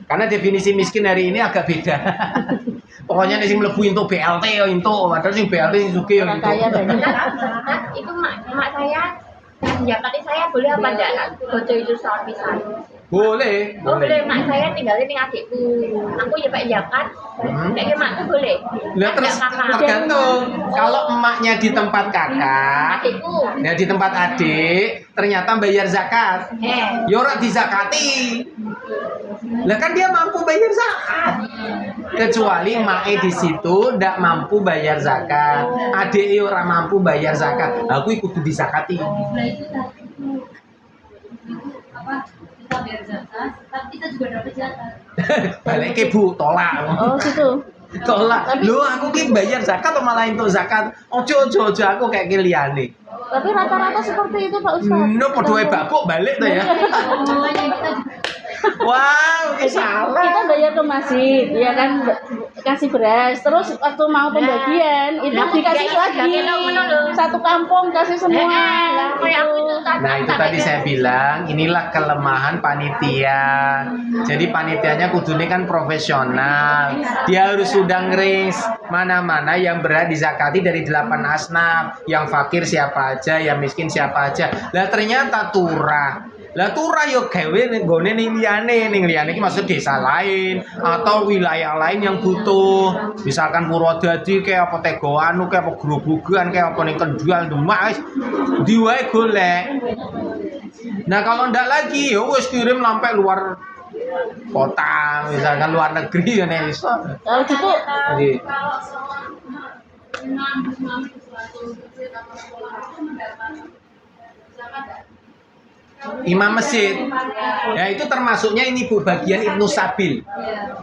Speaker 1: Karena definisi miskin hari ini agak beda. Pokoknya nek sing mlebu entuk BLT ya entuk, padahal sing BLT sing sugih ya
Speaker 2: Orang
Speaker 1: entuk.
Speaker 2: kaya banyak.
Speaker 3: Itu mak saya zakati saya boleh apa enggak? Bojo itu setahun pisan.
Speaker 1: Boleh,
Speaker 3: Oh boleh,
Speaker 1: boleh.
Speaker 3: mak saya tinggalin ning adikku. Aku ya pak zakat. Kayak makku boleh.
Speaker 1: Lah terus
Speaker 3: Ada kakak.
Speaker 1: tergantung. Kalau emaknya di tempat kakak,
Speaker 3: Adikku.
Speaker 1: ya di tempat adik, ternyata bayar zakat. Ya ora dizakati. Lah kan dia mampu bayar zakat. Kecuali mae di situ ndak mampu bayar zakat. Adik ora mampu bayar zakat. Aku kudu dizakati.
Speaker 4: Nah itu tadi apa kita bayar zakat, tapi kita juga dapat zakat.
Speaker 1: Balik ke Bu, tolak.
Speaker 2: Oh gitu.
Speaker 1: Tolak. Lho aku ki bayar zakat atau malah entuk zakat? Ojo aku kayak liyane.
Speaker 2: Tapi rata-rata seperti itu Pak Ustadz.
Speaker 1: No padha wae babuk balik to ya.
Speaker 4: Makanya kita juga
Speaker 1: Wow, ini salah.
Speaker 2: Kita bayar ke masjid, ya kan kasih beras. Terus waktu mau pembagian itu
Speaker 3: Lah, aku
Speaker 2: dikasih
Speaker 3: juga
Speaker 2: lagi.
Speaker 3: ikut ngono lho.
Speaker 2: Satu kampung kasih semua.
Speaker 3: Lah kayak aku
Speaker 2: Gitu.
Speaker 3: itu tadi.
Speaker 1: Nah itu tadi saya bilang inilah kelemahan panitia. Jadi panitianya kudune kan profesional. Dia harus sudah ngeris mana-mana yang berhak dizakati dari 8 asnaf. Yang fakir siapa aja, yang miskin siapa aja. Lah ternyata turah. Lah turah yo gawe nggone ning liyane iki maksud desa lain atau wilayah lain yang butuh. Misalkan Purwodadi kayak apa Tegoanu kayak apa Grobogan kayak apa ning Kendal Demak wis diwae golek. Nah kalau ndak lagi ya wis kirim sampai luar kota, misalkan luar negeri ya nek iso.
Speaker 2: Kalau gitu
Speaker 1: Jadi
Speaker 4: kalau seorang imam itu suatu masjid atau sekolah itu mendapat zakat.
Speaker 1: imam masjid. Ya itu termasuknya ini Bu bagian Ibnu Sabil.
Speaker 4: Iya.